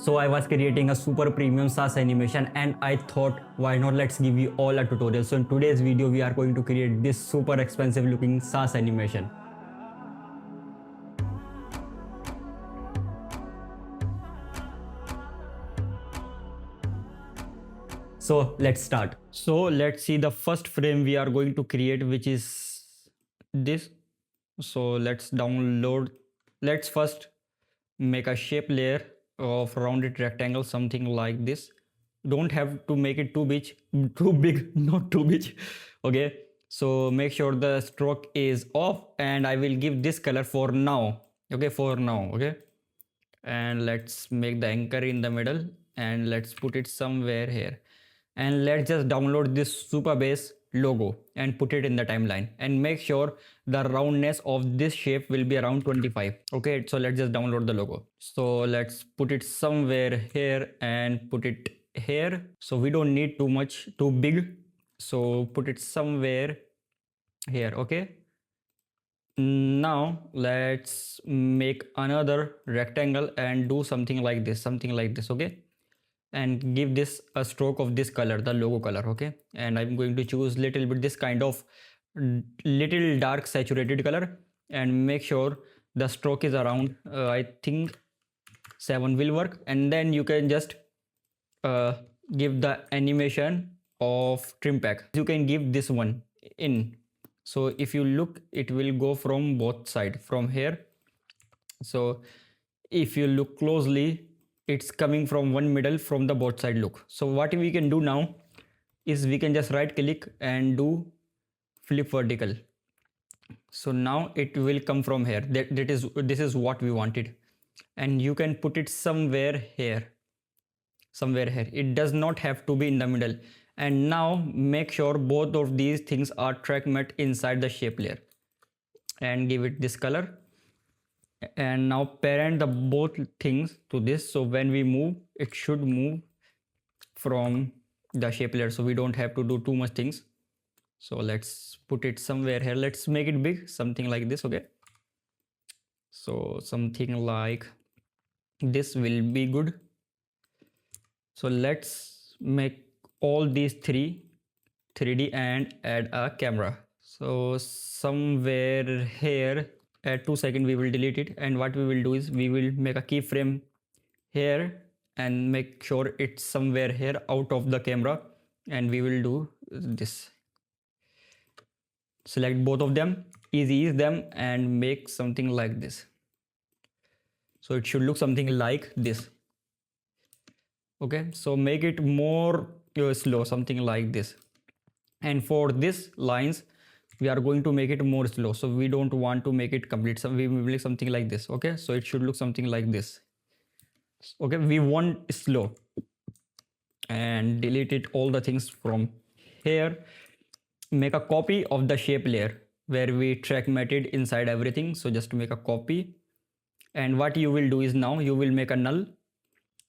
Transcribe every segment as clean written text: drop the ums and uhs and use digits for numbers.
So I was creating a super premium SaaS animation and I thought why not, let's give you all a tutorial. So in today's video we are going to create this super expensive looking SaaS animation. So let's start. So let's see the first frame we are going to create, which is this. So let's first make a shape layer of rounded rectangle, something like this. Don't have to make it too big, not too big. Okay, so make sure the stroke is off and I will give this color for now. Okay, for now. Okay, and let's make the anchor in the middle and let's put it somewhere here, and let's just download this Supabase logo and put it in the timeline, and make sure the roundness of this shape will be around 25. Okay, so let's just download the logo. So let's put it somewhere here and put it here. So we don't need too big, so put it somewhere here. Okay, now let's make another rectangle and do something like this. Okay, and give this a stroke of this color, the logo color. Okay, and I'm going to choose little bit this kind of little dark saturated color, and make sure the stroke is around I think 7 will work. And then you can just give the animation of trim pack. You can give this one in. So if you look, it will go from both side from here. So if you look closely, it's coming from one middle from the both side look. So what we can do now is we can just right click and do flip vertical. So now it will come from here. This is what we wanted, and you can put it somewhere here. It does not have to be in the middle. And now make sure both of these things are track matte inside the shape layer, and give it this color. And now parent the both things to this, so when we move, it should move from the shape layer, so we don't have to do too much things. So let's put it somewhere here. Let's make it big, something like this. Okay, so something like this will be good. So let's make all these 3D and add a camera. So somewhere here at 2 seconds we will delete it, and what we will do is we will make a keyframe here and make sure it's somewhere here out of the camera, and we will do this. Select both of them, ease them, and make something like this. So it should look something like this. Okay, so make it more slow, something like this. And for this lines, we are going to make it more slow, so we don't want to make it complete. So we will make something like this. Okay, so it should look something like this. Okay, we want slow, and delete it all the things from here. Make a copy of the shape layer where we track matted inside everything. So just make a copy, and what you will do is now you will make a null,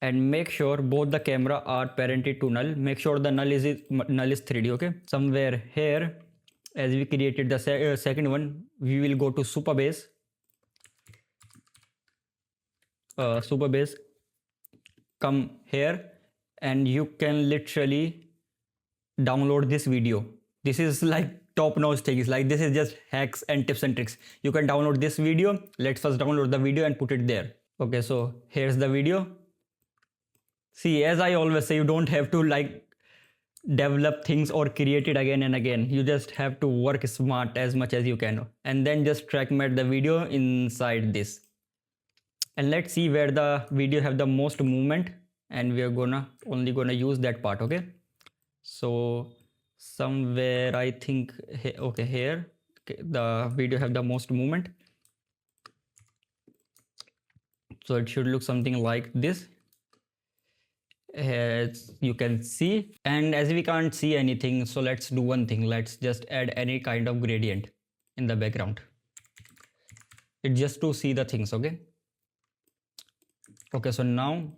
and make sure both the camera are parented to null. Make sure the null is 3D. Okay, somewhere here, as we created the second one, we will go to Supabase. Supabase, come here, and you can literally download this video. This is like top-notch things. Like, this is just hacks and tips and tricks. You can download this video. Let's first download the video and put it there. Okay, so here's the video. See, as I always say, you don't have to like develop things or create it again and again. You just have to work smart as much as you can, and then just track matte the video inside this. And let's see where the video have the most movement, and we are only gonna use that part. Okay, so somewhere I think okay, here the video have the most movement, so it should look something like this, as you can see. And as we can't see anything, so let's do one thing. Let's just add any kind of gradient in the background. It's just to see the things. Okay, so now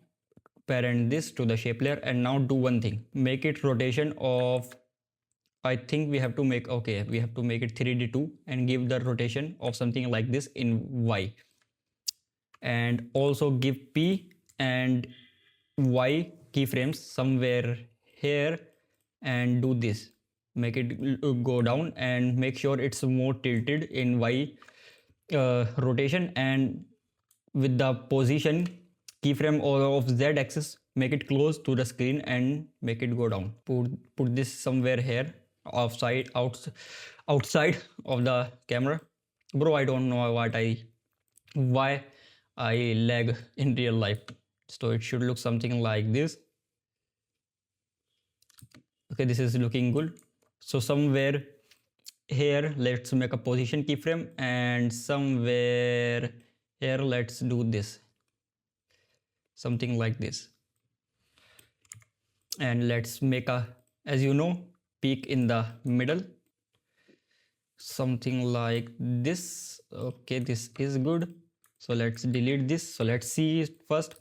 parent this to the shape layer, and now do one thing. Make it rotation of, I think we have to make, okay, we have to make it 3D2 and give the rotation of something like this in Y. And also give P and Y keyframes somewhere here and do this. Make it go down and make sure it's more tilted in Y rotation, and with the position keyframe of Z axis, make it close to the screen and make it go down. Put this somewhere here, outside of the camera. Bro, I don't know why I lag in real life. So it should look something like this. Okay, this is looking good. So somewhere here let's make a position keyframe, and somewhere here let's do this, something like this. And let's make a, as you know, peak in the middle, something like this. Okay, this is good. So let's delete this. So let's see it first.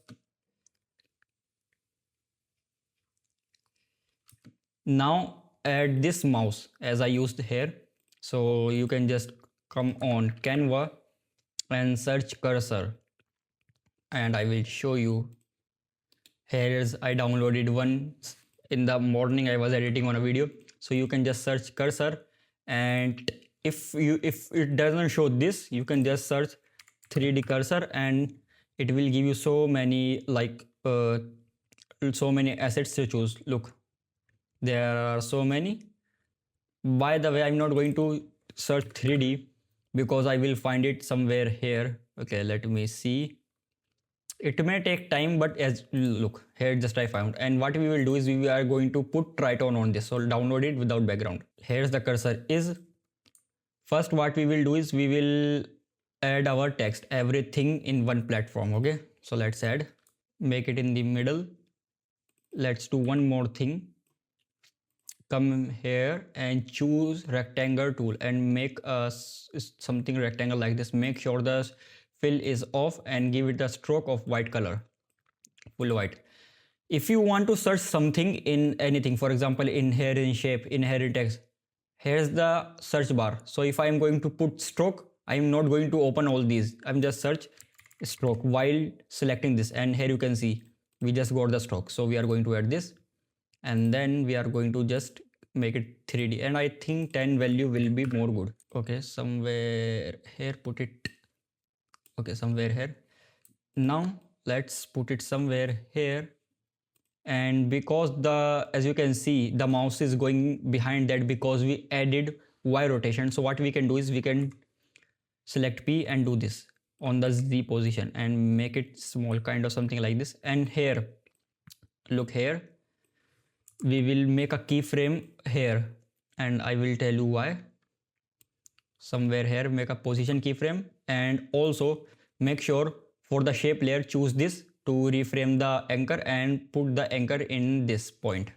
Now add this mouse as I used here. So you can just come on Canva and search cursor, and I will show you. Here's, I downloaded one in the morning. I was editing on a video. So you can just search cursor, and if it doesn't show this, you can just search 3D cursor, and it will give you so many so many assets to choose. Look, there are so many. By the way, I'm not going to search 3D because I will find it somewhere here. Okay, let me see. It may take time, but as look here, just I found. And what we will do is we are going to put Triton on this. So download it without background. Here's the cursor is. First, what we will do is we will add our text, everything in one platform. Okay, so let's add, make it in the middle. Let's do one more thing. Come here and choose rectangle tool and make something rectangle like this. Make sure the fill is off and give it a stroke of white color, full white. If you want to search something in anything, for example, in here, in shape, in here, in text, here's the search bar. So if I am going to put stroke, I am not going to open all these. I'm just search stroke while selecting this, and here you can see we just got the stroke. So we are going to add this, and then we are going to just make it 3D, and I think 10 value will be more good. Okay, somewhere here, put it. Okay, somewhere here. Now let's put it somewhere here, and because as you can see, the mouse is going behind that because we added Y rotation. So what we can do is we can select P and do this on the Z position and make it small, kind of something like this. And here, look here, we will make a keyframe here, and I will tell you why. Somewhere here, make a position keyframe, and also make sure for the shape layer, choose this to reframe the anchor and put the anchor in this point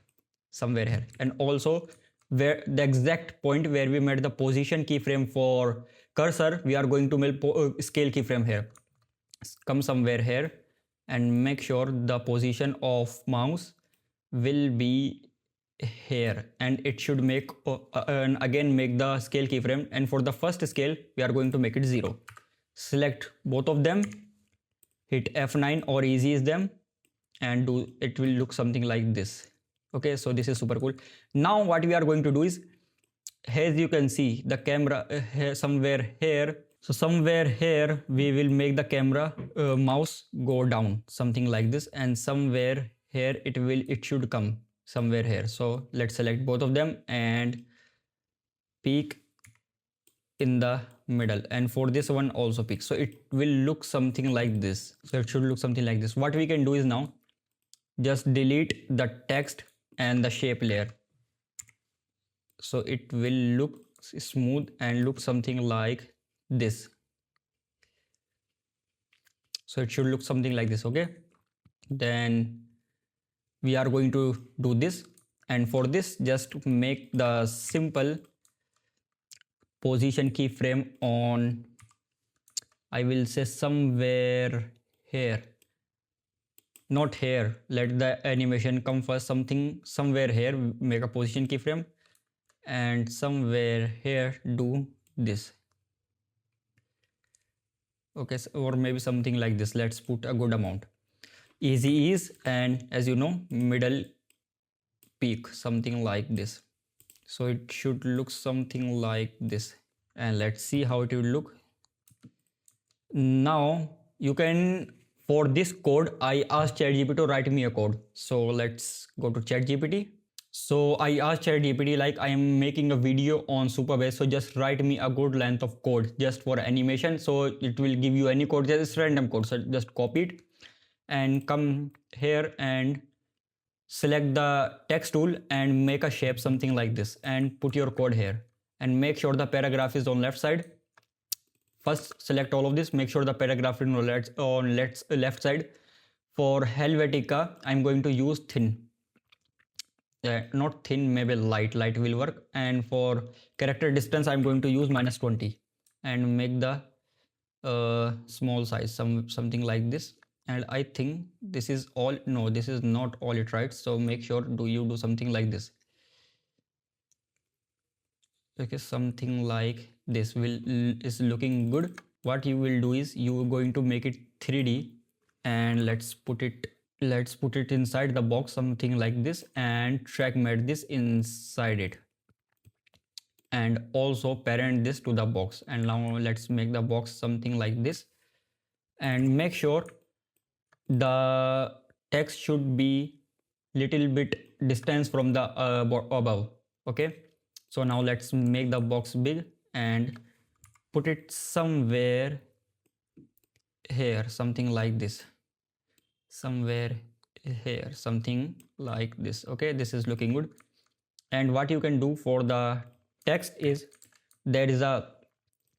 somewhere here. And also where the exact point where we made the position keyframe for cursor, we are going to make scale keyframe here. Come somewhere here and make sure the position of mouse will be here, and it should make and again make the scale keyframe, and for the first scale we are going to make it 0. Select both of them, hit F9 or ease them, and do it will look something like this. Okay, so this is super cool. Now what we are going to do is, as you can see, the camera somewhere here. So somewhere here we will make the camera mouse go down, something like this, and somewhere here it should come somewhere here. So let's select both of them and peak in the middle, and for this one also peak. So it will look something like this. So it should look something like this. What we can do is now just delete the text and the shape layer, so it will look smooth and look something like this. So it should look something like this. Okay, then we are going to do this, and for this just make the simple position keyframe on, I will say somewhere here, not here, let the animation come first, somewhere here make a position keyframe, and somewhere here do this. Okay, so, or maybe something like this. Let's put a good amount. easy ease, and as you know, middle peak, something like this. So it should look something like this, and let's see how it will look. Now you can, for this code I asked ChatGPT to write me a code. So let's go to ChatGPT. So I asked ChatGPT, like, I am making a video on Superbase, so just write me a good length of code just for animation. So it will give you any code, just random code. So just copy it and come here and select the text tool and make a shape something like this and put your code here and make sure the paragraph is on left side. First select all of this, make sure the paragraph is on left side. For Helvetica I'm going to use thin, not thin, maybe light will work. And for character distance I'm going to use -20 and make the small size, something like this. And I think this is all. No, this is not all it writes, so make sure you do something like this. Okay, something like this is looking good. What you will do is you are going to make it 3D, and let's put it inside the box, something like this, and track mate this inside it, and also parent this to the box. And now let's make the box something like this, and make sure the text should be little bit distance from the above. Okay, so now let's make the box big and put it somewhere here, something like this, somewhere here, something like this. Okay, this is looking good. And what you can do for the text is, there is a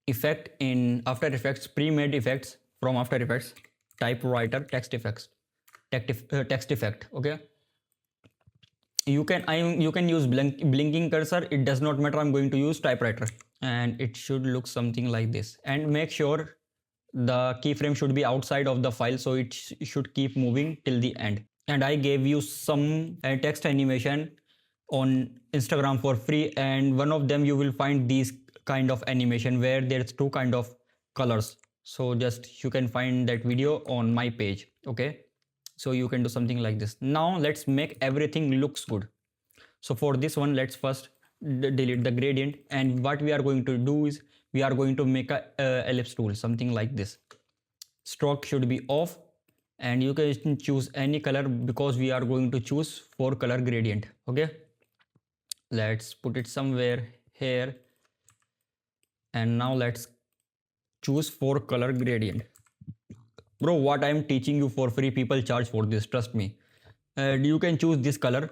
effect in After Effects, pre-made effects from After Effects, typewriter text effects, text effect. Okay, you can use blinking cursor, it does not matter. I'm going to use typewriter, and it should look something like this. And make sure the keyframe should be outside of the file, so it should keep moving till the end. And I gave you some text animation on Instagram for free, and one of them you will find these kind of animation where there's two kind of colors. So just you can find that video on my page. Okay, so you can do something like this. Now let's make everything looks good. So for this one, let's first delete the gradient, and what we are going to do is we are going to make a ellipse tool, something like this. Stroke should be off, and you can choose any color because we are going to choose 4 color gradient. Okay, let's put it somewhere here, and now let's choose 4 color gradient. Bro, what I am teaching you for free, people charge for this, trust me. You can choose this color,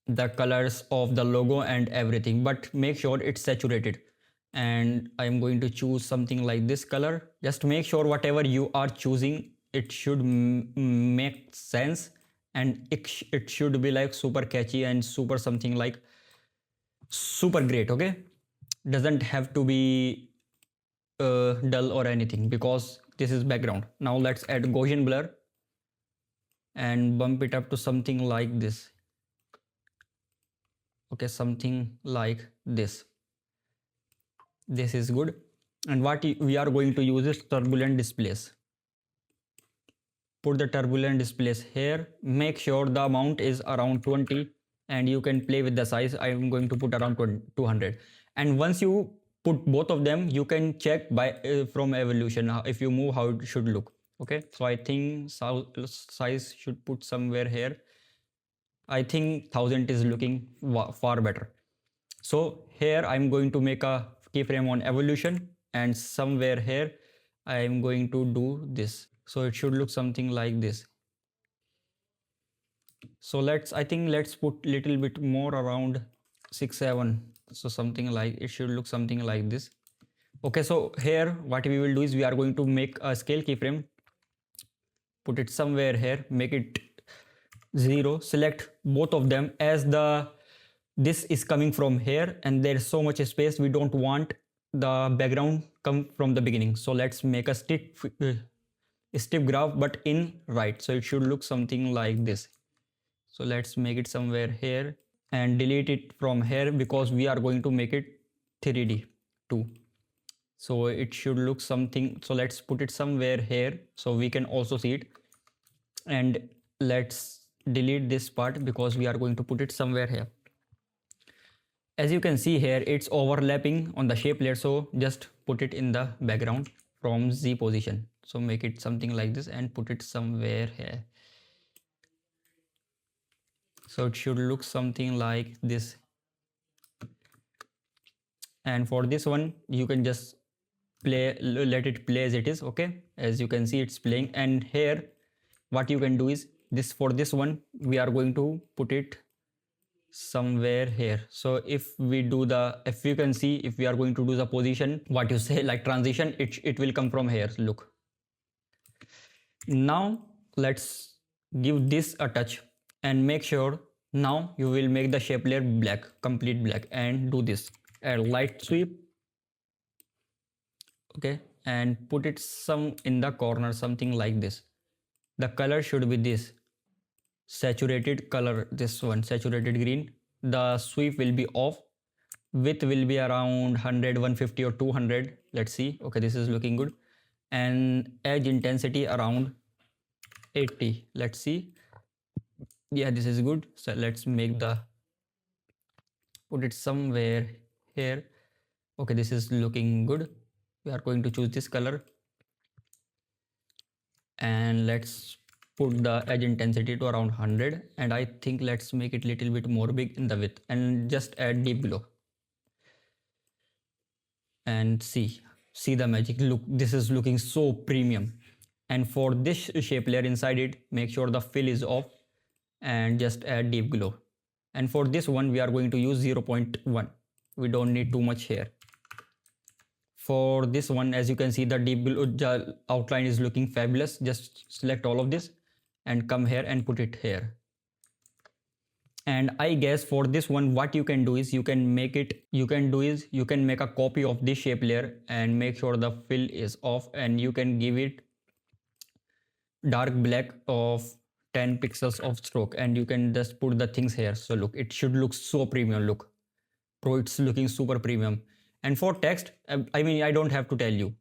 the colors of the logo and everything, but make sure it's saturated. And I'm going to choose something like this color. Just make sure whatever you are choosing, it should make sense, and it should be like super catchy and super something like super great. Okay, doesn't have to be dull or anything, because this is background. Now let's add Gaussian blur and bump it up to something like this. Okay, something like this. This is good. And what we are going to use is turbulent displace. Put the turbulent displace here. Make sure the amount is around 20, and you can play with the size. I am going to put around 200. And once you put both of them, you can check by from evolution if you move how it should look. Okay, so I think size should put somewhere here. I think 1000 is looking far better. So here I'm going to make a keyframe on evolution, and somewhere here I am going to do this. So it should look something like this. So I think let's put little bit more, around 6 7. So something like, it should look something like this. Okay, so here what we will do is we are going to make a scale keyframe, put it somewhere here, make it 0, select both of them, as this is coming from here and there's so much space, we don't want the background come from the beginning. So let's make a stiff graph but in right, so it should look something like this. So let's make it somewhere here and delete it from here, because we are going to make it 3D too. So it should look something, so let's put it somewhere here so we can also see it. And let's delete this part because we are going to put it somewhere here. As you can see here, it's overlapping on the shape layer, so just put it in the background from Z position. So make it something like this and put it somewhere here. So it should look something like this. And for this one, you can just let it play as it is. Okay, as you can see, it's playing. And here what you can do is this, for this one we are going to put it somewhere here. So if we do the, if you can see, if we are going to do the position, what you say, like transition, it will come from here. Look, now let's give this a touch and make sure now you will make the shape layer black, complete black, and do this, add light sweep. Okay, and put it some in the corner, something like this. The color should be this saturated color, this one, saturated green. The sweep will be off, width will be around 100, 150 or 200. Let's see. Okay, this is looking good. And edge intensity around 80. Let's see. Yeah, this is good. So let's make the, put it somewhere here. Okay, this is looking good. We are going to choose this color and let's put the edge intensity to around 100, and I think let's make it little bit more big in the width and just add deep glow. And see the magic. Look, this is looking so premium. And for this shape layer inside it, make sure the fill is off and just add deep glow. And for this one we are going to use 0.1. we don't need too much here. For this one, as you can see, the deep glow outline is looking fabulous. Just select all of this and come here and put it here. And I guess for this one, what you can do is you can make a copy of this shape layer and make sure the fill is off, and you can give it dark black of 10 pixels of stroke, and you can just put the things here. So look, it should look so premium. Look, bro, it's looking super premium. And for text, I mean, I don't have to tell you.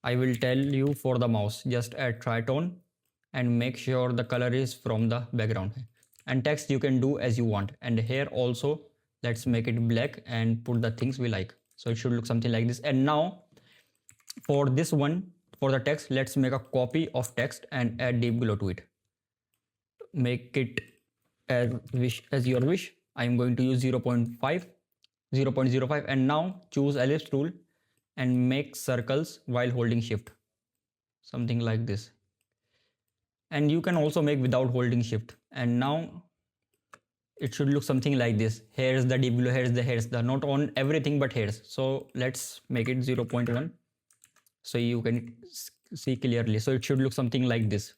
I will tell you for the mouse. Just add tritone and make sure the color is from the background. And text you can do as you want. And here also, let's make it black and put the things we like. So it should look something like this. And now for this one, for the text, let's make a copy of text and add deep glow to it. Make it as your wish. I'm going to use 0.5, and now choose ellipse tool and make circles while holding shift, something like this. And you can also make without holding shift. And now it should look something like this. Here's the deep glow, here's the not on everything but here's. So let's make it 0.1 so you can see clearly. So it should look something like this.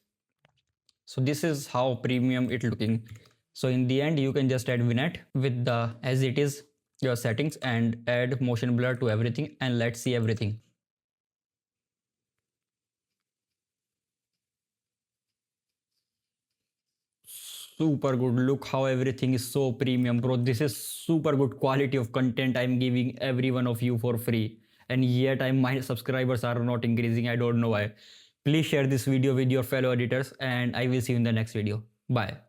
So this is how premium it looking. So in the end, you can just add vignette with the as it is your settings and add motion blur to everything, and let's see everything. Super good. Look how everything is so premium, bro. This is super good quality of content I'm giving every one of you for free, and yet my subscribers are not increasing. I don't know why. Please share this video with your fellow editors, and I will see you in the next video. Bye.